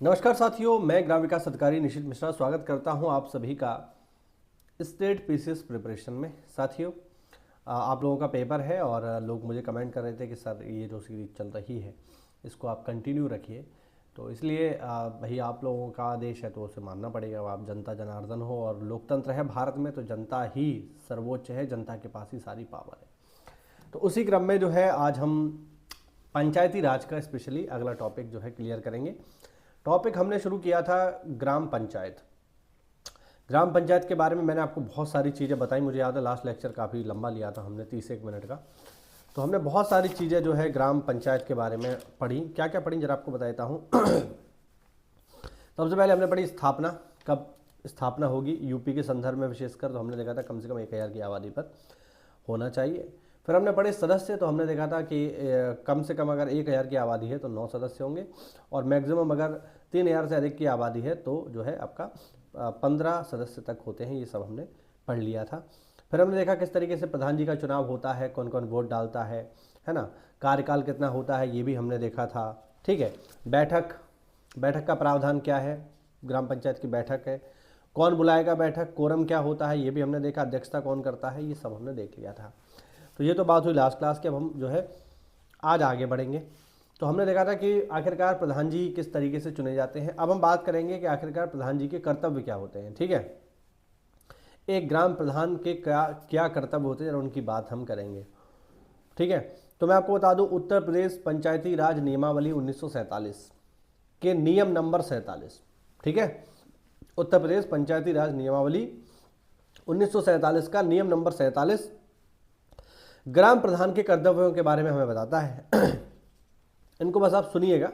नमस्कार साथियों, मैं ग्राम विकास अधिकारी निशित मिश्रा स्वागत करता हूं आप सभी का स्टेट पीसीएस प्रिपरेशन में। साथियों, आप लोगों का पेपर है और लोग मुझे कमेंट कर रहे थे कि सर ये जो सीरीज चल रही है इसको आप कंटिन्यू रखिए। तो इसलिए भाई आप लोगों का आदेश है तो उसे मानना पड़ेगा। आप जनता जनार्दन हो और लोकतंत्र है भारत में, तो जनता ही सर्वोच्च है, जनता के पास ही सारी पावर है। तो उसी क्रम में जो है आज हम पंचायती राज का स्पेशली अगला टॉपिक जो है क्लियर करेंगे। टॉपिक हमने शुरू किया था ग्राम पंचायत। ग्राम पंचायत के बारे में मैंने आपको बहुत सारी चीज़ें बताई। मुझे याद है लास्ट लेक्चर काफ़ी लंबा लिया था हमने, 31 मिनट का। तो हमने बहुत सारी चीज़ें जो है ग्राम पंचायत के बारे में पढ़ी। क्या क्या पढ़ी जरा आपको बताता हूँ। सबसे पहले हमने पढ़ी स्थापना, कब स्थापना होगी यूपी के संदर्भ में विशेषकर, तो हमने देखा था कम से कम 1000 की आबादी पर होना चाहिए। फिर हमने पढ़े सदस्य, तो हमने देखा था कि कम से कम अगर 1000 की आबादी है तो 9 सदस्य होंगे, और मैक्सिमम अगर 3000 से अधिक की आबादी है तो जो है आपका 15 सदस्य तक होते हैं। ये सब हमने पढ़ लिया था। फिर हमने देखा किस तरीके से प्रधान जी का चुनाव होता है, कौन कौन वोट डालता है ना, कार्यकाल कितना होता है ये भी हमने देखा था। ठीक है, बैठक का प्रावधान क्या है, ग्राम पंचायत की बैठक है, कौन बुलाएगा बैठक, कोरम क्या होता है ये भी हमने देखा, अध्यक्षता कौन करता है, ये सब हमने देख लिया था। तो ये तो बात हुई लास्ट क्लास की। अब हम जो है आज आगे बढ़ेंगे। तो हमने देखा था कि आखिरकार प्रधान जी किस तरीके से चुने जाते हैं। अब हम बात करेंगे कि आखिरकार प्रधान जी के कर्तव्य क्या होते हैं। ठीक है, एक ग्राम प्रधान के क्या क्या कर्तव्य होते हैं और उनकी बात हम करेंगे। ठीक है, तो मैं आपको बता दूं, उत्तर प्रदेश पंचायती राज नियमावली 1947 के नियम नंबर 47, ठीक है, उत्तर प्रदेश पंचायती राज नियमावली 1947 का नियम नंबर 47 ग्राम प्रधान के कर्तव्यों के बारे में हमें बताता है। इनको बस आप सुनिएगा,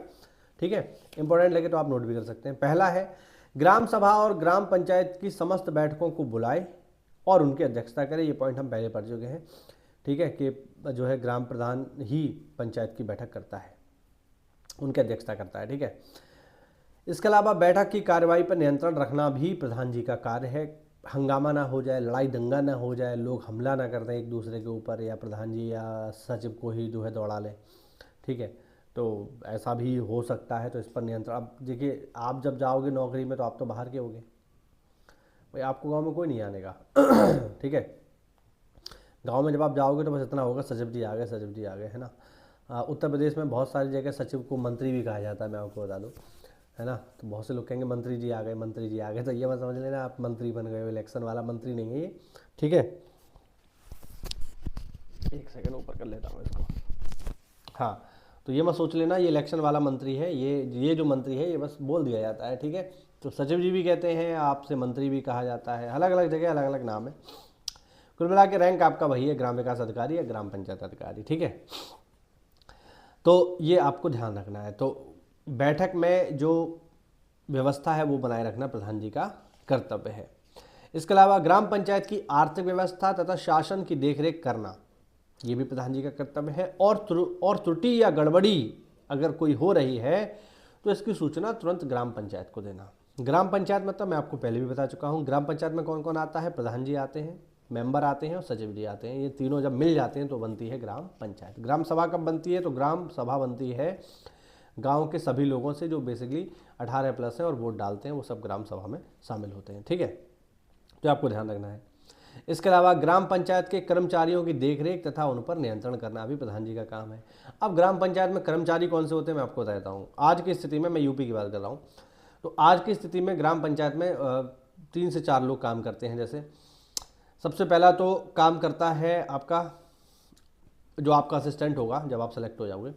ठीक है, इंपॉर्टेंट लगे तो आप नोट भी कर सकते हैं। पहला है, ग्राम सभा और ग्राम पंचायत की समस्त बैठकों को बुलाए और उनकी अध्यक्षता करे। ये पॉइंट हम पहले पढ़ चुके हैं। ठीक है, कि जो है ग्राम प्रधान ही पंचायत की बैठक करता है, उनकी अध्यक्षता करता है। ठीक है, इसके अलावा बैठक की कार्यवाही पर नियंत्रण रखना भी प्रधान जी का कार्य है। हंगामा ना हो जाए, लड़ाई दंगा ना हो जाए, लोग हमला ना कर दें एक दूसरे के ऊपर, या प्रधान जी या सचिव को ही जो है दौड़ा लें। ठीक है, तो ऐसा भी हो सकता है, तो इस पर नियंत्रण। अब देखिए, आप जब जाओगे नौकरी में तो आप तो बाहर के होगे भाई, आपको गांव में कोई नहीं आने का। ठीक है, गांव में जब आप जाओगे तो बस इतना होगा, सचिव जी आ गए, सचिव जी आ गए, है ना। उत्तर प्रदेश में बहुत सारी जगह सचिव को मंत्री भी कहा जाता है, मैं आपको बता दूँ, है ना। तो बहुत से लोग कहेंगे मंत्री जी आ गए, मंत्री जी आ गए, तो ये मत समझ लेना आप मंत्री बन गए हो, इलेक्शन वाला मंत्री नहीं है ये। ठीक है, एक सेकंड ऊपर कर लेता हूँ इसको। हाँ, तो ये मत सोच लेना ये इलेक्शन वाला मंत्री है, ये जो मंत्री है ये बस बोल दिया जाता है। ठीक है, तो सचिव जी भी कहते हैं, आपसे मंत्री भी कहा जाता है, अलग अलग जगह अलग अलग नाम है। कुल मिला के रैंक आपका वही है, ग्राम विकास अधिकारी या ग्राम पंचायत अधिकारी। ठीक है, तो ये आपको ध्यान रखना है। तो बैठक में जो व्यवस्था है वो बनाए रखना प्रधान जी का कर्तव्य है। इसके अलावा ग्राम पंचायत की आर्थिक व्यवस्था तथा शासन की देखरेख करना, ये भी प्रधान जी का कर्तव्य है। और त्रुटि या गड़बड़ी अगर कोई हो रही है तो इसकी सूचना तुरंत ग्राम पंचायत को देना। ग्राम पंचायत मतलब मैं आपको पहले भी बता चुका हूँ, ग्राम पंचायत में कौन कौन आता है, प्रधान जी आते हैं, मेंबर आते हैं और सचिव जी आते हैं। ये तीनों जब मिल जाते हैं तो बनती है ग्राम पंचायत। ग्राम सभा कब बनती है, तो ग्राम सभा बनती है गांव के सभी लोगों से जो बेसिकली 18+ हैं और वोट डालते हैं, वो सब ग्राम सभा में शामिल होते हैं। ठीक है, तो आपको ध्यान रखना है। इसके अलावा ग्राम पंचायत के कर्मचारियों की देखरेख तथा उन पर नियंत्रण करना भी प्रधान जी का काम है। अब ग्राम पंचायत में कर्मचारी कौन से होते हैं मैं आपको बताता हूँ। आज की स्थिति में, मैं यूपी की बात कर रहा हूँ, तो आज की स्थिति में ग्राम पंचायत में 3 से 4 लोग काम करते हैं। जैसे सबसे पहला तो काम करता है आपका जो आपका असिस्टेंट होगा जब आप सेलेक्ट हो जाओगे,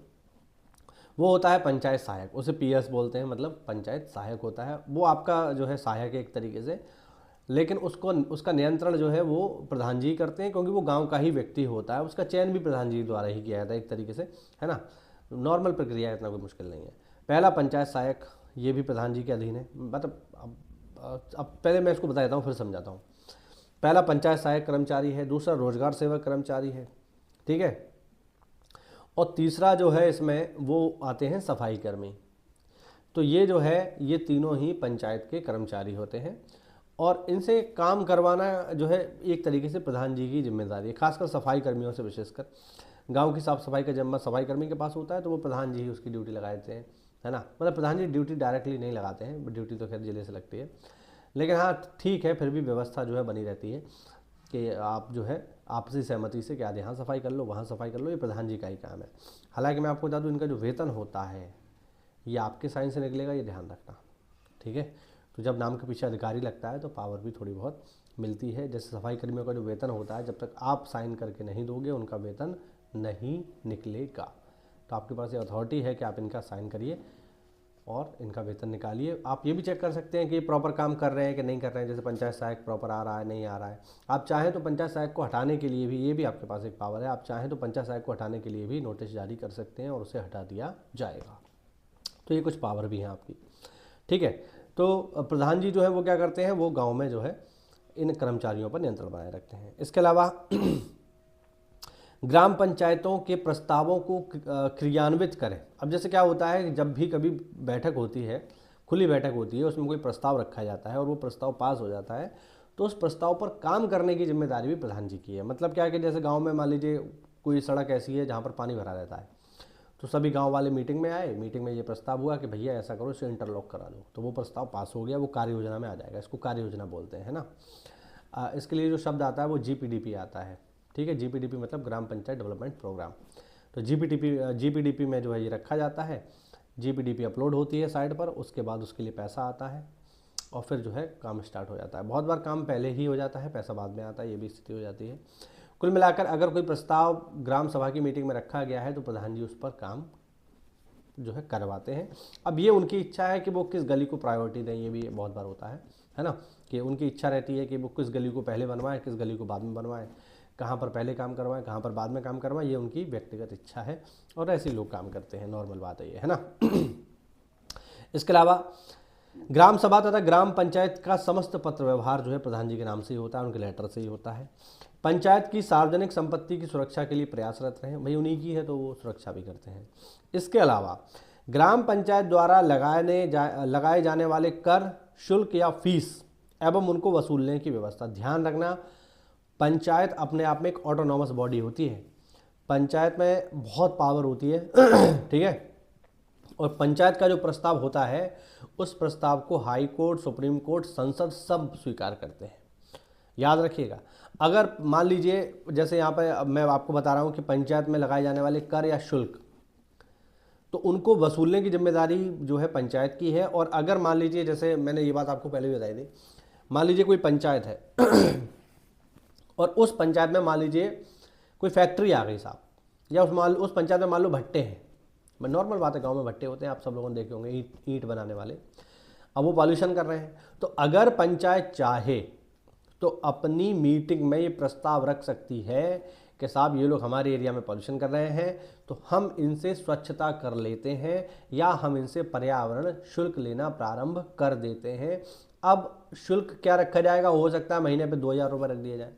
वो होता है पंचायत सहायक, उसे पीएस बोलते हैं, मतलब पंचायत सहायक होता है। वो आपका जो है सहायक है एक तरीके से, लेकिन उसका नियंत्रण जो है वो प्रधान जी करते हैं, क्योंकि वो गांव का ही व्यक्ति होता है। उसका चयन भी प्रधान जी द्वारा ही किया जाता है एक तरीके से, है ना। नॉर्मल प्रक्रिया है, इतना कोई मुश्किल नहीं है। पहला पंचायत सहायक, ये भी प्रधान जी के अधीन है। मतलब अब पहले मैं इसको बता देता हूँ फिर समझाता हूँ। पहला पंचायत सहायक कर्मचारी है, दूसरा रोजगार सेवक कर्मचारी है, ठीक है, और तीसरा जो है इसमें वो आते हैं सफाई कर्मी। तो ये जो है ये तीनों ही पंचायत के कर्मचारी होते हैं, और इनसे काम करवाना जो है एक तरीके से प्रधान जी की जिम्मेदारी है, खासकर सफाई कर्मियों से। विशेषकर गांव की साफ सफाई का जिम्मा सफाई कर्मी के पास होता है, तो वो प्रधान जी ही उसकी ड्यूटी लगा देते हैं। है ना। मतलब प्रधान जी ड्यूटी डायरेक्टली नहीं लगाते हैं, ड्यूटी तो खैर जिले से लगती है, लेकिन हाँ ठीक है, फिर भी व्यवस्था जो है बनी रहती है कि आप जो है आपसी सहमति से क्या यहाँ सफाई कर लो, वहाँ सफाई कर लो, ये प्रधान जी का ही काम है। हालांकि मैं आपको बता दूँ, इनका जो वेतन होता है ये आपके साइन से निकलेगा, ये ध्यान रखना, ठीक है। तो जब नाम के पीछे अधिकारी लगता है तो पावर भी थोड़ी बहुत मिलती है। जैसे सफाई कर्मियों का जो वेतन होता है, जब तक आप साइन करके नहीं दोगे उनका वेतन नहीं निकलेगा। तो आपके पास ये अथॉरिटी है कि आप इनका साइन करिए और इनका वेतन निकालिए। आप ये भी चेक कर सकते हैं कि प्रॉपर काम कर रहे हैं कि नहीं कर रहे हैं, जैसे पंचायत सहायक प्रॉपर आ रहा है नहीं आ रहा है। आप चाहें तो पंचायत सहायक को हटाने के लिए भी, ये भी आपके पास एक पावर है, आप चाहें तो पंचायत सहायक को हटाने के लिए भी नोटिस जारी कर सकते हैं और उसे हटा दिया जाएगा। तो ये कुछ पावर भी हैं आपकी, ठीक है। तो प्रधान जी जो है वो क्या करते हैं, वो गाँव में जो है इन कर्मचारियों पर नियंत्रण बनाए रखते हैं। इसके अलावा ग्राम पंचायतों के प्रस्तावों को क्रियान्वित करें। अब जैसे क्या होता है कि जब भी कभी बैठक होती है, खुली बैठक होती है, उसमें कोई प्रस्ताव रखा जाता है और वो प्रस्ताव पास हो जाता है, तो उस प्रस्ताव पर काम करने की जिम्मेदारी भी प्रधान जी की है। मतलब क्या है कि जैसे गांव में मान लीजिए कोई सड़क ऐसी है जहाँ पर पानी भरा रहता है, तो सभी गांव वाले मीटिंग में आए, मीटिंग में ये प्रस्ताव हुआ कि भैया ऐसा करो, इसे इंटरलॉक करा दो, तो वो प्रस्ताव पास हो गया, वो कार्य योजना में आ जाएगा। इसको कार्य योजना बोलते हैं, है ना। इसके लिए जो शब्द आता है वो GPDP आता है, ठीक है। GPDP मतलब ग्राम पंचायत डेवलपमेंट प्रोग्राम। तो GPDP में जो है ये रखा जाता है, GPDP अपलोड होती है साइट पर, उसके बाद उसके लिए पैसा आता है और फिर जो है काम स्टार्ट हो जाता है। बहुत बार काम पहले ही हो जाता है, पैसा बाद में आता है, ये भी स्थिति हो जाती है। कुल मिलाकर अगर कोई प्रस्ताव ग्राम सभा की मीटिंग में रखा गया है तो प्रधान जी उस पर काम जो है करवाते हैं। अब ये उनकी इच्छा है कि वो किस गली को प्रायोरिटी दें, ये भी बहुत बार होता है ना, कि उनकी इच्छा रहती है कि वो किस गली को पहले बनवाएं, किस गली को बाद में बनवाएं, कहाँ पर पहले काम करवाएं, कहाँ पर बाद में काम करवाएं, ये उनकी व्यक्तिगत इच्छा है और ऐसे लोग काम करते हैं, नॉर्मल बात है ये, है ना। इसके अलावा ग्राम सभा तथा ग्राम पंचायत का समस्त पत्र व्यवहार जो है प्रधान जी के नाम से ही होता है, उनके लेटर से ही होता है। पंचायत की सार्वजनिक संपत्ति की सुरक्षा के लिए प्रयासरत रहे, भाई उन्हीं की है तो वो सुरक्षा भी करते हैं। इसके अलावा ग्राम पंचायत द्वारा लगाए जाने वाले कर, शुल्क या फीस एवं उनको वसूलने की व्यवस्था। ध्यान रखना, पंचायत अपने आप में एक ऑटोनॉमस बॉडी होती है, पंचायत में बहुत पावर होती है, ठीक है। और पंचायत का जो प्रस्ताव होता है उस प्रस्ताव को हाई कोर्ट, सुप्रीम कोर्ट, संसद सब स्वीकार करते हैं। याद रखिएगा, अगर मान लीजिए जैसे यहाँ पर मैं आपको बता रहा हूँ कि पंचायत में लगाए जाने वाले कर या शुल्क, तो उनको वसूलने की जिम्मेदारी जो है पंचायत की है। और अगर मान लीजिए, जैसे मैंने ये बात आपको पहले भी बताई थी, मान लीजिए कोई पंचायत है और उस पंचायत में मान लीजिए कोई फैक्ट्री आ गई साहब, या उस पंचायत में मान लो भट्टे हैं, नॉर्मल बात है, गांव में भट्टे होते हैं, आप सब लोगों ने देखे होंगे, ईंट बनाने वाले। अब वो पॉल्यूशन कर रहे हैं, तो अगर पंचायत चाहे तो अपनी मीटिंग में ये प्रस्ताव रख सकती है कि साहब ये लोग हमारे एरिया में पॉल्यूशन कर रहे हैं, तो हम इनसे स्वच्छता कर लेते हैं या हम इनसे पर्यावरण शुल्क लेना प्रारंभ कर देते हैं। अब शुल्क क्या रखा जाएगा, हो सकता है महीने पे 2,000 रुपये रख दिए जाए,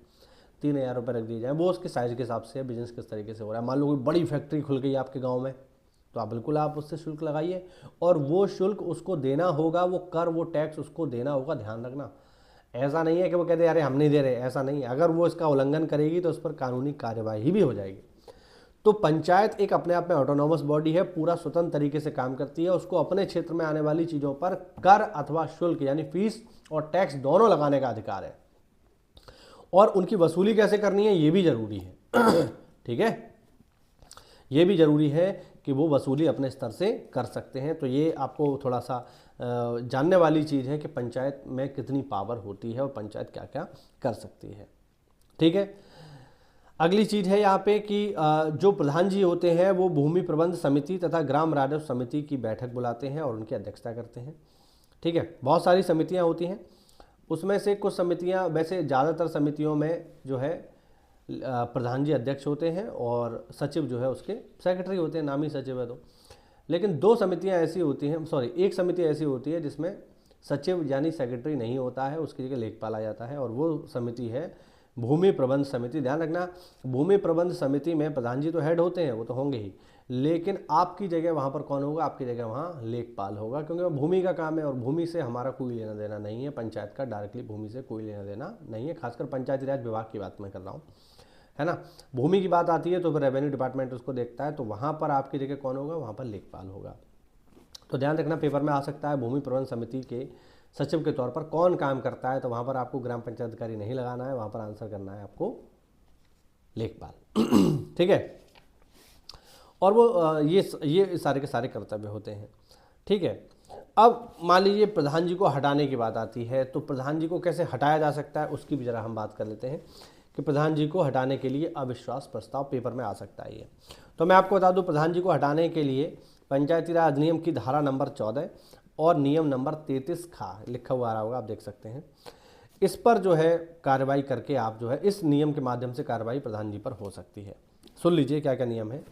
3,000 रुपये रख दिए जाए, वो उसके साइज़ के हिसाब से, बिजनेस किस तरीके से हो रहा है। मान लो कोई बड़ी फैक्ट्री खुल गई आपके गाँव में, तो आप बिल्कुल आप उससे शुल्क लगाइए और वो शुल्क उसको देना होगा, वो कर, वो टैक्स उसको देना होगा। ध्यान रखना, ऐसा नहीं है कि वो कहते अरे हम नहीं दे रहे, ऐसा नहीं है। अगर वो इसका उल्लंघन करेगी तो उस पर कानूनी कार्यवाही भी हो जाएगी। तो पंचायत एक अपने आप में ऑटोनॉमस बॉडी है, पूरा स्वतंत्र तरीके से काम करती है। उसको अपने क्षेत्र में आने वाली चीज़ों पर कर अथवा शुल्क यानी फीस और टैक्स दोनों लगाने का अधिकार है, और उनकी वसूली कैसे करनी है ये भी जरूरी है, ठीक है। ये भी जरूरी है कि वो वसूली अपने स्तर से कर सकते हैं। तो ये आपको थोड़ा सा जानने वाली चीज़ है कि पंचायत में कितनी पावर होती है और पंचायत क्या क्या कर सकती है, ठीक है। अगली चीज़ है यहाँ पे कि जो प्रधान जी होते हैं वो भूमि प्रबंध समिति तथा ग्राम राजस्व समिति की बैठक बुलाते हैं और उनकी अध्यक्षता करते हैं, ठीक है। बहुत सारी समितियाँ होती हैं, उसमें से कुछ समितियाँ, वैसे ज़्यादातर समितियों में जो है प्रधान जी अध्यक्ष होते हैं और सचिव जो है उसके सेक्रेटरी होते हैं, नामी सचिव है तो। लेकिन दो समितियां ऐसी होती हैं, एक समिति ऐसी होती है जिसमें सचिव यानी सेक्रेटरी नहीं होता है, उसकी जगह लेखपाल आ जाता है, और वो समिति है भूमि प्रबंध समिति। ध्यान रखना, भूमि प्रबंध समिति में प्रधान जी तो हेड होते हैं, वो तो होंगे ही, लेकिन आपकी जगह वहाँ पर कौन होगा, आपकी जगह वहाँ लेखपाल होगा, क्योंकि वो भूमि का काम है और भूमि से हमारा कोई लेना देना नहीं है। पंचायत का डायरेक्टली भूमि से कोई लेना देना नहीं है, खासकर पंचायती राज विभाग की बात मैं कर रहा हूँ, है ना। भूमि की बात आती है तो फिर रेवेन्यू डिपार्टमेंट उसको देखता है, तो वहाँ पर आपकी जगह कौन होगा, वहाँ पर लेखपाल होगा। तो ध्यान रखना पेपर में आ सकता है भूमि प्रबंधन समिति के सचिव के तौर पर कौन काम करता है, तो वहाँ पर आपको ग्राम पंचायत अधिकारी नहीं लगाना है, वहाँ पर आंसर करना है आपको लेखपाल। ठीक है, और वो ये सारे के सारे कर्तव्य होते हैं। ठीक है, अब मान लीजिए प्रधान जी को हटाने की बात आती है, तो प्रधान जी को कैसे हटाया जा सकता है उसकी भी जरा हम बात कर लेते हैं कि प्रधान जी को हटाने के लिए अविश्वास प्रस्ताव पेपर में आ सकता है ये। तो मैं आपको बता दूं, प्रधान जी को हटाने के लिए पंचायती राज अधिनियम की धारा नंबर 14 और नियम नंबर 33 खा लिखा हुआ आ रहा होगा, आप देख सकते हैं। इस पर जो है कार्रवाई करके आप जो है इस नियम के माध्यम से कार्रवाई प्रधान जी पर हो सकती है। सुन लीजिए क्या क्या नियम है।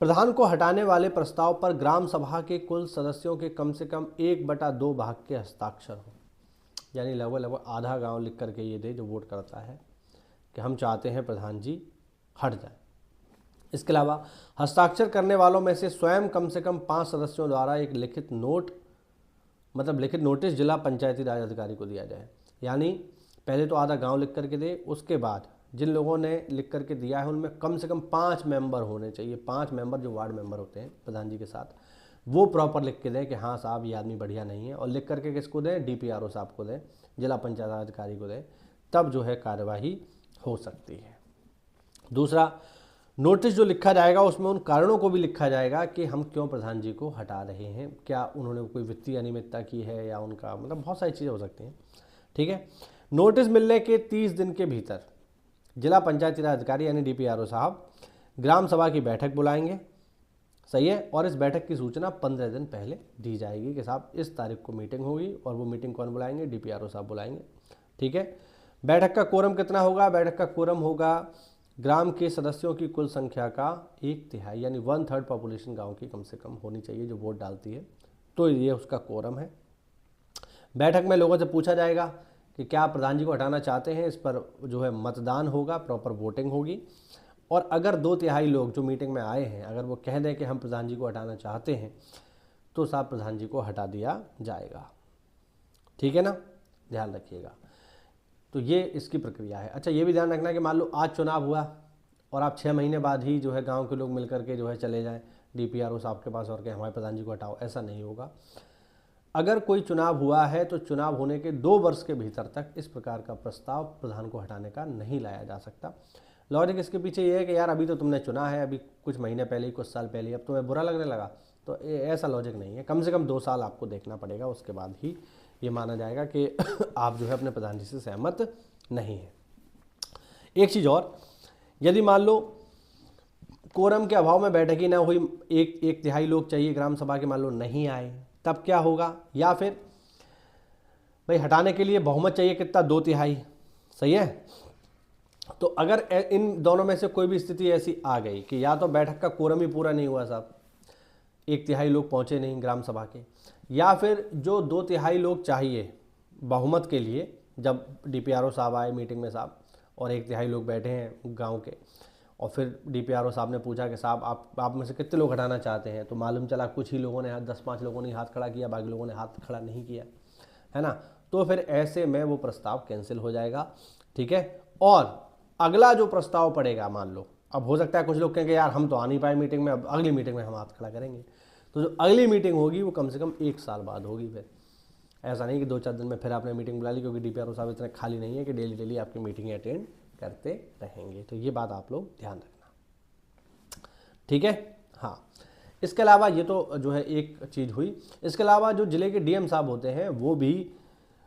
प्रधान को हटाने वाले प्रस्ताव पर ग्राम सभा के कुल सदस्यों के कम से कम 1/2 भाग के हस्ताक्षर हो, यानी लगभग आधा गांव लिख करके ये दे जो वोट करता है कि हम चाहते हैं प्रधान जी हट जाए। इसके अलावा हस्ताक्षर करने वालों में से स्वयं कम से कम 5 सदस्यों द्वारा एक लिखित नोटिस जिला पंचायती राज अधिकारी को दिया जाए। यानी पहले तो आधा गांव लिख करके दे, उसके बाद जिन लोगों ने लिख करके दिया है उनमें कम से कम 5 मेंबर होने चाहिए। 5 मेंबर जो वार्ड मेंबर होते हैं प्रधान जी के साथ, वो प्रॉपर लिख के दें कि हाँ साहब ये आदमी बढ़िया नहीं है, और लिख करके किसको दें, DPRO साहब को दें, जिला पंचायत अधिकारी को दें, तब जो है कार्यवाही हो सकती है। दूसरा, नोटिस जो लिखा जाएगा उसमें उन कारणों को भी लिखा जाएगा कि हम क्यों प्रधान जी को हटा रहे हैं, क्या उन्होंने कोई वित्तीय अनियमितता की है या उनका बहुत सारी चीज़ें हो सकती हैं। ठीक है, नोटिस मिलने के 30 दिन के भीतर जिला पंचायती राज अधिकारी यानी DPRO साहब ग्राम सभा की बैठक बुलाएंगे। सही है, और इस बैठक की सूचना 15 दिन पहले दी जाएगी कि साहब इस तारीख को मीटिंग होगी, और वो मीटिंग कौन बुलाएंगे, DPRO साहब बुलाएंगे। ठीक है, बैठक का कोरम कितना होगा, बैठक का कोरम होगा ग्राम के सदस्यों की कुल संख्या का 1/3 यानी 1/3 पॉपुलेशन गांव की कम से कम होनी चाहिए जो वोट डालती है, तो ये उसका कोरम है। बैठक में लोगों से पूछा जाएगा कि क्या आप प्रधान जी को हटाना चाहते हैं, इस पर जो है मतदान होगा, प्रॉपर वोटिंग होगी, और अगर 2/3 लोग जो मीटिंग में आए हैं अगर वो कह दें कि हम प्रधान जी को हटाना चाहते हैं, तो साहब प्रधान जी को हटा दिया जाएगा। ठीक है ना, ध्यान रखिएगा। तो ये इसकी प्रक्रिया है। अच्छा, ये भी ध्यान रखना कि मान लो आज चुनाव हुआ और आप 6 महीने बाद ही जो है गांव के लोग मिल करके जो है चले जाएं DPRO साहब के पास और कहें हमारे प्रधान जी को हटाओ, ऐसा नहीं होगा। अगर कोई चुनाव हुआ है तो चुनाव होने के 2 वर्ष के भीतर तक इस प्रकार का प्रस्ताव प्रधान को हटाने का नहीं लाया जा सकता। लॉजिक इसके पीछे ये है कि यार अभी तो तुमने चुना है, अभी कुछ महीने पहले ही, कुछ साल पहले, अब तुम्हें बुरा लगने लगा, तो ऐसा लॉजिक नहीं है। कम से कम 2 साल आपको देखना पड़ेगा, उसके बाद ही ये माना जाएगा कि आप जो है अपने प्रधान जी से सहमत नहीं है। एक चीज़ और, यदि मान लो कोरम के अभाव में बैठक ही ना हुई, 1/3 लोग चाहिए ग्राम सभा के, मान लो नहीं आए, तब क्या होगा, या फिर भाई हटाने के लिए बहुमत चाहिए कितना, 2/3। सही है, तो अगर इन दोनों में से कोई भी स्थिति ऐसी आ गई कि या तो बैठक का कोरम ही पूरा नहीं हुआ साहब, 1/3 लोग पहुंचे नहीं ग्राम सभा के, या फिर जो 2/3 लोग चाहिए बहुमत के लिए, जब DPRO साहब आए मीटिंग में साहब और 1/3 लोग बैठे हैं गांव के, और फिर DPRO साहब ने पूछा कि साहब आप में से कितने लोग हटाना चाहते हैं, तो मालूम चला कुछ ही लोगों ने 10-5 लोगों ने हाथ खड़ा किया, बाकी लोगों ने हाथ खड़ा नहीं किया, है ना, तो फिर ऐसे में वो प्रस्ताव कैंसिल हो जाएगा। ठीक है, और अगला जो प्रस्ताव पड़ेगा, मान लो अब हो सकता है कुछ लोग कहेंगे यार हम तो आ नहीं पाए मीटिंग में, अब अगली मीटिंग में हम हाथ खड़ा करेंगे, तो जो अगली मीटिंग होगी वो कम से कम 1 साल बाद होगी। फिर ऐसा नहीं कि 2-4 दिन में फिर आपने मीटिंग बुला ली, क्योंकि DPRO साहब इतने खाली नहीं है कि डेली आपकी मीटिंग अटेंड करते रहेंगे। तो ये बात आप लोग ध्यान रखना। ठीक है, हाँ, इसके अलावा ये तो जो है एक चीज़ हुई। इसके अलावा जो जिले के DM साहब होते हैं वो भी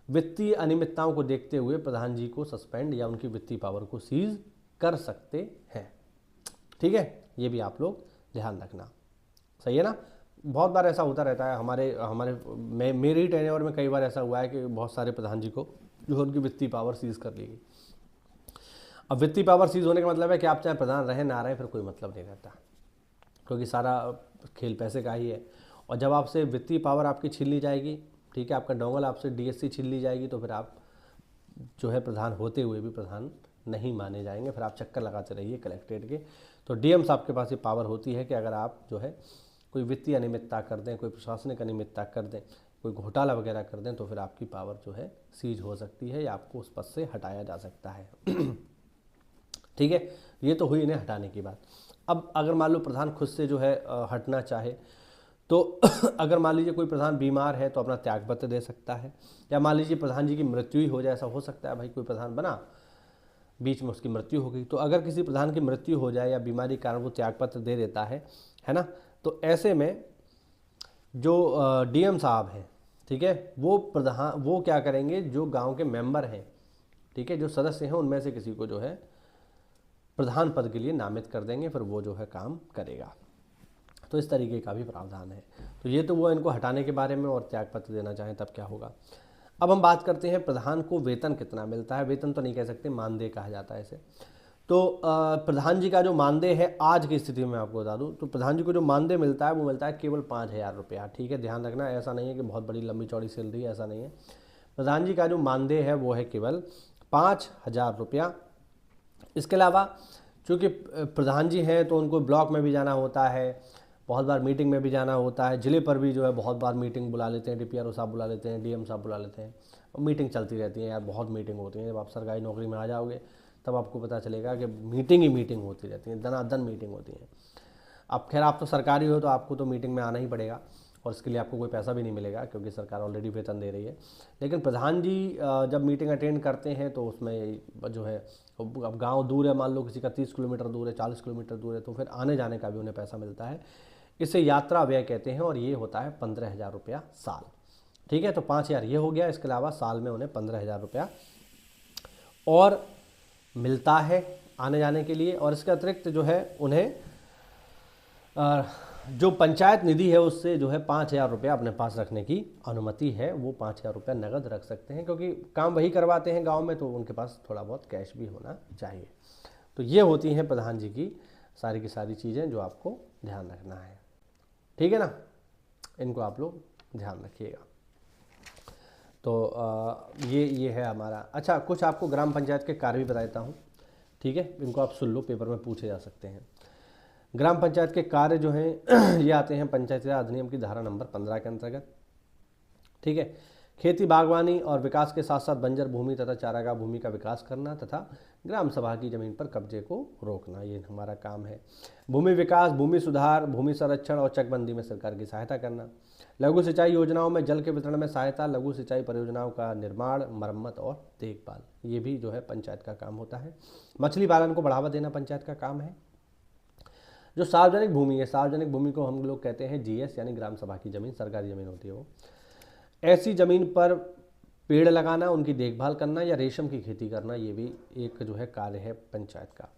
वित्तीय अनियमितताओं को देखते हुए प्रधान जी को सस्पेंड या उनकी वित्तीय पावर को सीज कर सकते हैं। ठीक है, ये भी आप लोग ध्यान रखना। सही है ना, बहुत बार ऐसा होता रहता है हमारे मेरी टेन्योर में कई बार ऐसा हुआ है कि बहुत सारे प्रधान जी को जो है उनकी वित्तीय पावर सीज कर ली गई। अब वित्तीय पावर सीज होने का मतलब है कि आप चाहे प्रधान रहे ना रहे, फिर कोई मतलब नहीं रहता, क्योंकि सारा खेल पैसे का ही है। और जब आपसे वित्तीय पावर आपकी छीन ली जाएगी, ठीक है, आपका डोंगल आपसे DSC छीन ली जाएगी, तो फिर आप जो है प्रधान होते हुए भी प्रधान नहीं माने जाएंगे, फिर आप चक्कर लगाते रहिए कलेक्ट्रेट के। तो DM साहब के पास ये पावर होती है कि अगर आप जो है कोई वित्तीय अनियमितता कर दें, कोई प्रशासनिक अनियमितता कर दें, कोई घोटाला वगैरह कर दें, तो फिर आपकी पावर जो है सीज हो सकती है या आपको उस पद से हटाया जा सकता है। ठीक है, ये तो हुई इन्हें हटाने की बात। अब अगर मान लो प्रधान खुद से जो है हटना चाहे, तो अगर मान लीजिए कोई प्रधान बीमार है तो अपना त्यागपत्र दे सकता है, या मान लीजिए प्रधान जी की मृत्यु ही हो जाए, ऐसा हो सकता है भाई कोई प्रधान बना बीच में उसकी मृत्यु हो गई, तो अगर किसी प्रधान की मृत्यु हो जाए या बीमारी के कारण वो त्यागपत्र दे देता है ना, तो ऐसे में जो डीएम साहब हैं, ठीक है, वो क्या करेंगे, जो गांव के मेंबर हैं, ठीक है, जो सदस्य हैं, उनमें से किसी को जो है प्रधान पद के लिए नामित कर देंगे, फिर वो जो है काम करेगा। तो इस तरीके का भी प्रावधान है। तो ये तो वो इनको हटाने के बारे में, और त्यागपत्र देना चाहें तब क्या होगा। अब हम बात करते हैं प्रधान को वेतन कितना मिलता है। वेतन तो नहीं कह सकते, मानदेय कहा जाता है इसे। तो प्रधान जी का जो मानदेय है आज की स्थिति में आपको बता दूं, तो प्रधान जी को जो मानदेय मिलता है वो मिलता है केवल 5,000 रुपया। ठीक है, ध्यान रखना, ऐसा नहीं है कि बहुत बड़ी लंबी चौड़ी सैलरी है, ऐसा नहीं है। प्रधान जी का जो मानदेय है वो है केवल 5,000 रुपया। इसके अलावा चूँकि प्रधान जी हैं तो उनको ब्लॉक में भी जाना होता है, बहुत बार मीटिंग में भी जाना होता है, जिले पर भी जो है बहुत बार मीटिंग बुला लेते हैं, डीपीआरओ साहब बुला लेते हैं, डीएम साहब बुला लेते हैं, और मीटिंग चलती रहती है यार, बहुत मीटिंग होती है। जब आप सरकारी नौकरी में आ जाओगे तब आपको पता चलेगा कि मीटिंग ही मीटिंग होती रहती है, दनादन मीटिंग होती है। अब खैर आप तो सरकारी हो तो आपको तो मीटिंग में आना ही पड़ेगा, और इसके लिए आपको कोई पैसा भी नहीं मिलेगा क्योंकि सरकार ऑलरेडी वेतन दे रही है। लेकिन प्रधान जी जब मीटिंग अटेंड करते हैं तो उसमें जो है, अब गांव दूर है, मान लो किसी का 30 किलोमीटर दूर है, 40 किलोमीटर दूर है, तो फिर आने जाने का भी उन्हें पैसा मिलता है। इसे यात्रा व्यय कहते हैं, और ये होता है 15,000 रुपया साल। ठीक है, तो 5,000 ये हो गया। इसके अलावा साल में उन्हें 15,000 रुपया और मिलता है आने जाने के लिए। और इसके अतिरिक्त जो है उन्हें जो पंचायत निधि है उससे जो है 5,000 रुपया अपने पास रखने की अनुमति है। वो 5,000 रुपया नगद रख सकते हैं, क्योंकि काम वही करवाते हैं गांव में, तो उनके पास थोड़ा बहुत कैश भी होना चाहिए। तो ये होती हैं प्रधान जी की सारी चीज़ें जो आपको ध्यान रखना है। ठीक है ना, इनको आप लोग ध्यान रखिएगा। तो ये है हमारा। अच्छा, कुछ आपको ग्राम पंचायत के कार्य भी बता देता हूँ। ठीक है, इनको आप सुन लो, पेपर में पूछे जा सकते हैं। ग्राम पंचायत के कार्य जो हैं ये आते हैं पंचायती राज अधिनियम की धारा नंबर 15 के अंतर्गत। ठीक है, खेती बागवानी और विकास के साथ साथ बंजर भूमि तथा चारागाह भूमि का विकास करना तथा ग्राम सभा की जमीन पर कब्जे को रोकना, ये हमारा काम है। भूमि विकास, भूमि सुधार, भूमि संरक्षण और चकबंदी में सरकार की सहायता करना। लघु सिंचाई योजनाओं में जल के वितरण में सहायता, लघु सिंचाई परियोजनाओं का निर्माण, मरम्मत और देखभाल, ये भी जो है पंचायत का काम होता है। मछली पालन को बढ़ावा देना पंचायत का काम है। जो सार्वजनिक भूमि है, सार्वजनिक भूमि को हम लोग कहते हैं जीएस, यानी ग्राम सभा की जमीन, सरकारी जमीन होती है वो। ऐसी जमीन पर पेड़ लगाना, उनकी देखभाल करना या रेशम की खेती करना, ये भी एक जो है कार्य है पंचायत का।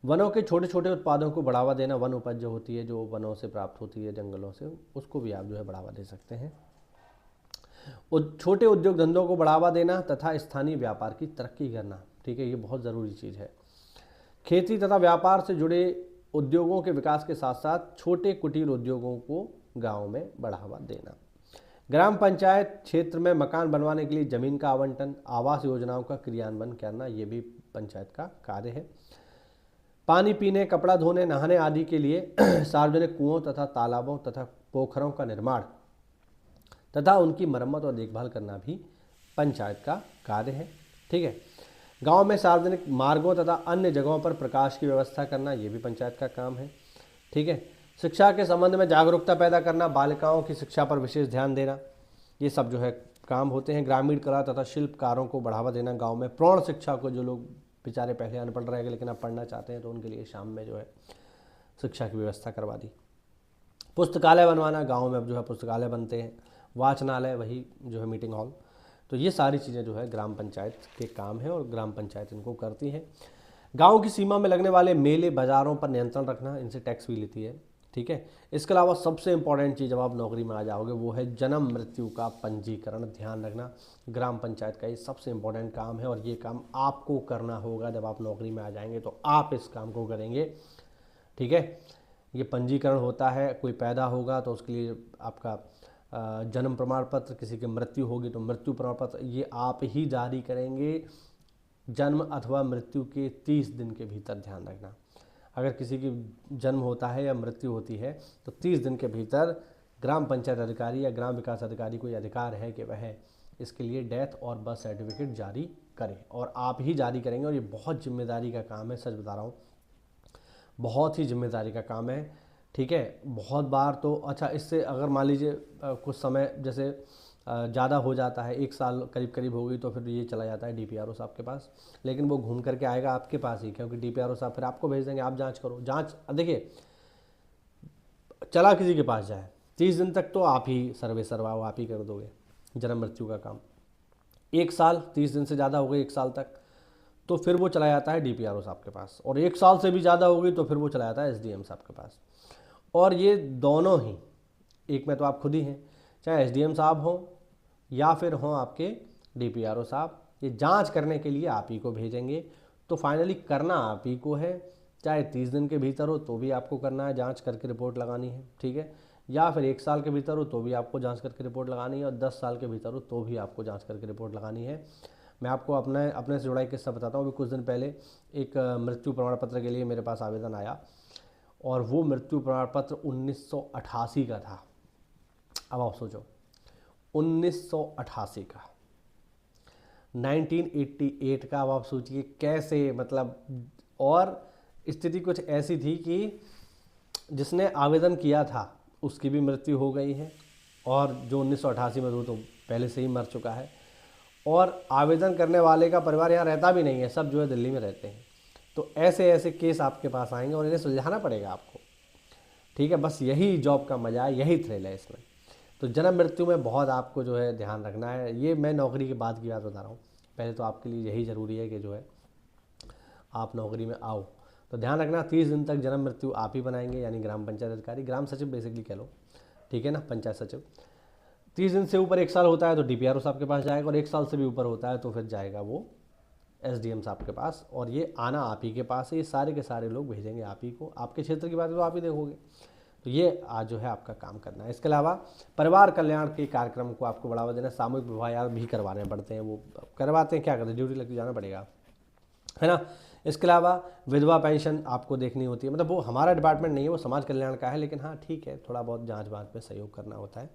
वनों के छोटे छोटे उत्पादों को बढ़ावा देना, वन उपज जो होती है, जो वनों से प्राप्त होती है, जंगलों से, उसको भी आप जो है बढ़ावा दे सकते हैं। छोटे उद्योग धंधों को बढ़ावा देना तथा स्थानीय व्यापार की तरक्की करना। ठीक है, ये बहुत ज़रूरी चीज़ है। खेती तथा व्यापार से जुड़े उद्योगों के विकास के साथ साथ छोटे कुटीर उद्योगों को गाँव में बढ़ावा देना। ग्राम पंचायत क्षेत्र में मकान बनवाने के लिए जमीन का आवंटन, आवास योजनाओं का क्रियान्वयन करना, ये भी पंचायत का कार्य है। पानी पीने, कपड़ा धोने, नहाने आदि के लिए सार्वजनिक कुओं तथा तालाबों तथा पोखरों का निर्माण तथा उनकी मरम्मत और देखभाल करना भी पंचायत का कार्य है। ठीक है, गांव में सार्वजनिक मार्गों तथा अन्य जगहों पर प्रकाश की व्यवस्था करना, ये भी पंचायत का काम है। ठीक है, शिक्षा के संबंध में जागरूकता पैदा करना, बालिकाओं की शिक्षा पर विशेष ध्यान देना, ये सब जो है काम होते हैं। ग्रामीण कला तथा शिल्पकारों को बढ़ावा देना गांव में। प्रौढ़ शिक्षा को, जो लोग बेचारे पहले अनपढ़ रह गए लेकिन अब पढ़ना चाहते हैं, तो उनके लिए शाम में जो है शिक्षा की व्यवस्था करवा दी। पुस्तकालय बनवाना, गाँव में अब जो है पुस्तकालय बनते हैं। वाचनालय, वही जो है मीटिंग हॉल। तो ये सारी चीज़ें जो है ग्राम पंचायत के काम है और ग्राम पंचायत इनको करती है। गाँव की सीमा में लगने वाले मेले बाज़ारों पर नियंत्रण रखना, इनसे टैक्स भी लेती है। ठीक है, इसके अलावा सबसे इम्पॉर्टेंट चीज़ जब आप नौकरी में आ जाओगे वो है जन्म मृत्यु का पंजीकरण, ध्यान रखना। ग्राम पंचायत का ये सबसे इम्पॉर्टेंट काम है, और ये काम आपको करना होगा। जब आप नौकरी में आ जाएंगे तो आप इस काम को करेंगे। ठीक है, ये पंजीकरण होता है, कोई पैदा होगा तो उसके लिए आपका जन्म प्रमाण पत्र, किसी की मृत्यु होगी तो मृत्यु प्रमाण पत्र, ये आप ही जारी करेंगे जन्म अथवा मृत्यु के 30 दिन के भीतर, ध्यान रखना। अगर किसी की जन्म होता है या मृत्यु होती है तो 30 दिन के भीतर ग्राम पंचायत अधिकारी या ग्राम विकास अधिकारी को अधिकार है कि वह इसके लिए डेथ और बर्थ सर्टिफिकेट जारी करें, और आप ही जारी करेंगे। और ये बहुत जिम्मेदारी का काम है, सच बता रहा हूँ, बहुत ही जिम्मेदारी का काम है। ठीक है। बहुत बार तो अच्छा, इससे अगर मान लीजिए कुछ समय जैसे ज़्यादा हो जाता है, 1 साल करीब करीब हो गई, तो फिर ये चला जाता है डीपीआरओ साहब के पास, लेकिन वो घूम करके आएगा आपके पास ही, क्योंकि डीपीआरओ साहब फिर आपको भेज देंगे, आप जांच करो। जांच देखिए, चला किसी के पास जाए, 30 दिन तक तो आप ही सर्वे सर्वाओ, आप ही कर दोगे जन्म मृत्यु का काम। 1 साल, 30 दिन से ज़्यादा हो गई 1 साल तक, तो फिर वो चला जाता है डीपीआरओ साहब के पास, और 1 साल से भी ज़्यादा हो गई तो फिर वो चला जाता है एसडीएम साहब के पास। और ये दोनों ही, एक में तो आप खुद ही हैं, चाहे एसडीएम साहब हों या फिर हों आपके डीपीआरओ साहब, ये जांच करने के लिए आप ही को भेजेंगे। तो फाइनली करना आप ही को है, चाहे 30 दिन के भीतर हो तो भी आपको करना है, जांच करके रिपोर्ट लगानी है, ठीक है, या फिर 1 साल के भीतर हो तो भी आपको जांच करके रिपोर्ट लगानी है, और 10 साल के भीतर हो तो भी आपको जांच करके रिपोर्ट लगानी है। मैं आपको अपने से जुड़ा एक किस्सा बताता हूँ। अभी कुछ दिन पहले एक मृत्यु प्रमाण पत्र के लिए मेरे पास आवेदन आया, और वो मृत्यु प्रमाण पत्र 1988 का था। अब आप सोचो, 1988 का, 1988 का, अब आप सोचिए कैसे, मतलब, और स्थिति कुछ ऐसी थी कि जिसने आवेदन किया था उसकी भी मृत्यु हो गई है, और जो 1988 में तो पहले से ही मर चुका है, और आवेदन करने वाले का परिवार यहाँ रहता भी नहीं है, सब जो है दिल्ली में रहते हैं। तो ऐसे ऐसे केस आपके पास आएंगे और इन्हें सुलझाना पड़ेगा आपको, ठीक है। बस यही जॉब का मजा है, यही थ्रिल है इसमें। तो जन्म मृत्यु में बहुत आपको जो है ध्यान रखना है। ये मैं नौकरी के बाद की बात बता रहा हूँ, पहले तो आपके लिए यही ज़रूरी है कि जो है आप नौकरी में आओ। तो ध्यान रखना, 30 दिन तक जन्म मृत्यु आप ही बनाएंगे, यानी ग्राम पंचायत अधिकारी, ग्राम सचिव बेसिकली कह लो, ठीक है ना, पंचायत सचिव। 30 दिन से ऊपर 1 साल होता है तो डीपीआरओ साहब के पास जाएगा, और 1 साल से भी ऊपर होता है तो फिर जाएगा वो एसडीएम साहब के पास, और ये आना आप ही के पास है। ये सारे के सारे लोग भेजेंगे आप ही को, आपके क्षेत्र की बात तो आप ही देखोगे। तो ये आज जो है आपका काम करना है। इसके अलावा परिवार कल्याण के कार्यक्रम को आपको बढ़ावा देना, सामूहिक विवाह भी करवाने पड़ते हैं, वो करवाते हैं, क्या करते हैं, ड्यूटी लग के जाना पड़ेगा, है ना। इसके अलावा विधवा पेंशन आपको देखनी होती है, मतलब वो हमारा डिपार्टमेंट नहीं है, वो समाज कल्याण का है, लेकिन हाँ ठीक है, थोड़ा बहुत जांच बात में सहयोग करना होता है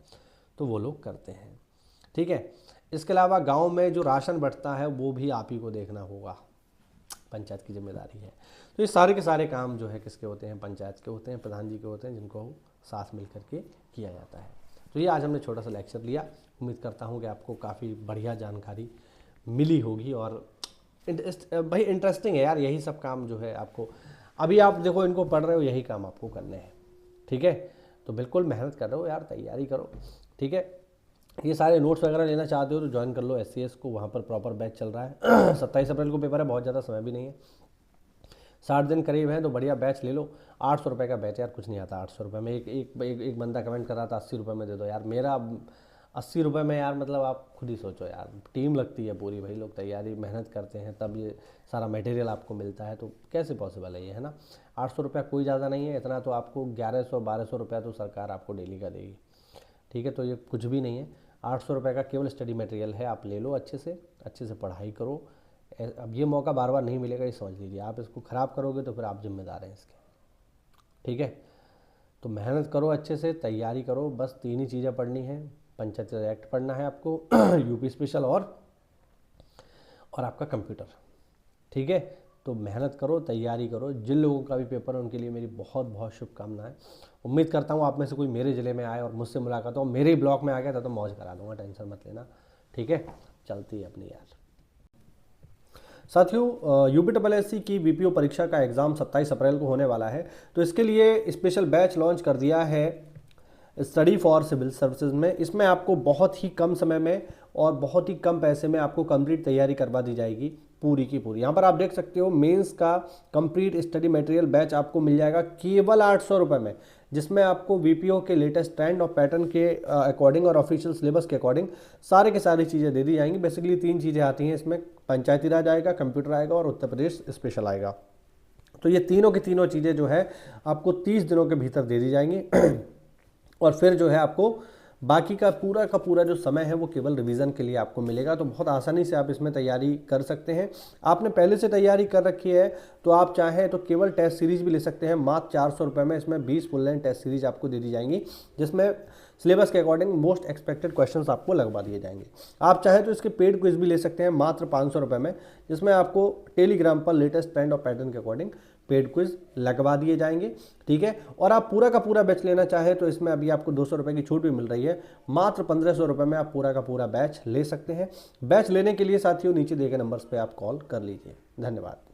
तो वो लोग करते हैं, ठीक है। इसके अलावा गांव में जो राशन बंटता है वो भी आप ही को देखना होगा, पंचायत की जिम्मेदारी है। तो ये सारे के सारे काम जो है किसके होते हैं, पंचायत के होते हैं, प्रधान जी के होते हैं, जिनको साथ मिल करके किया जाता है। तो ये आज हमने छोटा सा लेक्चर लिया, उम्मीद करता हूँ कि आपको काफ़ी बढ़िया जानकारी मिली होगी, और भाई इंटरेस्टिंग है यार, यही सब काम जो है आपको, अभी आप देखो इनको पढ़ रहे हो, यही काम आपको करने हैं, ठीक है। तो बिल्कुल मेहनत कर रहे हो यार, तैयारी करो, ठीक है। ये सारे नोट्स वगैरह लेना चाहते हो तो ज्वाइन कर लो SCS को, वहाँ पर प्रॉपर बैच चल रहा है। 27 अप्रैल को पेपर है, बहुत ज़्यादा समय भी नहीं है, 60 दिन करीब हैं, तो बढ़िया बैच ले लो। 800 रुपये का बैच यार, कुछ नहीं आता 800 रुपये में। एक बंदा कमेंट कर रहा था 80 रुपये में दे दो यार, मेरा 80 रुपये में यार, मतलब आप खुद ही सोचो यार, टीम लगती है पूरी, भाई लोग तैयारी मेहनत करते हैं, तब ये सारा मटेरियल आपको मिलता है, तो कैसे पॉसिबल है ये, है ना। 800 रुपया कोई ज़्यादा नहीं है, इतना तो आपको 1100-1200 रुपया तो सरकार आपको डेली का देगी, ठीक है। तो ये कुछ भी नहीं है, 800 रुपये का केवल स्टडी मटेरियल है, आप ले लो, अच्छे से पढ़ाई करो। अब ये मौका बार बार नहीं मिलेगा, ये समझ लीजिए। आप इसको ख़राब करोगे तो फिर आप जिम्मेदार हैं इसके, ठीक है। तो मेहनत करो, अच्छे से तैयारी करो, बस 3 ही चीज़ें पढ़नी है, पंचायत एक्ट पढ़ना है आपको, यूपी स्पेशल और आपका कंप्यूटर, ठीक है। तो मेहनत करो, तैयारी करो। जिन लोगों का भी पेपर है उनके लिए मेरी बहुत बहुत शुभकामनाएं। उम्मीद करता हूँ आप में से कोई मेरे ज़िले में आए और मुझसे मुलाकात हो, मेरे ही ब्लॉक में आ गया था तो मौज करा दूंगा, टेंशन मत लेना, ठीक है। चलती है अपनी यार। साथियों, UPSSC की VPO परीक्षा का एग्ज़ाम 27 अप्रैल को होने वाला है, तो इसके लिए स्पेशल बैच लॉन्च कर दिया है स्टडी फॉर सिविल सर्विसेज में। इसमें आपको बहुत ही कम समय में और बहुत ही कम पैसे में आपको कंप्लीट तैयारी करवा दी जाएगी, पूरी की पूरी। यहाँ पर आप देख सकते हो मेंस का कंप्लीट स्टडी मटेरियल बैच आपको मिल जाएगा केवल 800 रुपये में, जिसमें आपको VPO के लेटेस्ट ट्रेंड और पैटर्न के अकॉर्डिंग और ऑफिशियल सिलेबस के अकॉर्डिंग सारे के सारी चीज़ें दे दी जाएंगी। बेसिकली 3 चीज़ें आती हैं इसमें, पंचायती राज आएगा, कंप्यूटर आएगा और उत्तर प्रदेश स्पेशल आएगा। तो ये तीनों की तीनों चीज़ें जो है आपको 30 दिनों के भीतर दे दी जाएंगी और फिर जो है आपको बाकी का पूरा जो समय है वो केवल रिवीजन के लिए आपको मिलेगा। तो बहुत आसानी से आप इसमें तैयारी कर सकते हैं। आपने पहले से तैयारी कर रखी है तो आप चाहें तो केवल टेस्ट सीरीज भी ले सकते हैं, मात्र 400 रुपये में। इसमें 20 फुल लेंथ टेस्ट सीरीज आपको दे दी जाएंगी, जिसमें सिलेबस के अकॉर्डिंग मोस्ट एक्सपेक्टेड क्वेश्चंस आपको लगवा दिए जाएंगे। आप चाहें तो इसके पेड क्विज भी ले सकते हैं मात्र 500 रुपये में, जिसमें आपको टेलीग्राम पर लेटेस्ट ट्रेंड और पैटर्न के अकॉर्डिंग पेड क्विज लगवा दिए जाएंगे, ठीक है। और आप पूरा का पूरा बैच लेना चाहे तो इसमें अभी आपको 200 रुपये की छूट भी मिल रही है। मात्र 1500 रुपये में आप पूरा का पूरा बैच ले सकते हैं। बैच लेने के लिए साथियों नीचे दिए गए नंबर्स पे आप कॉल कर लीजिए। धन्यवाद।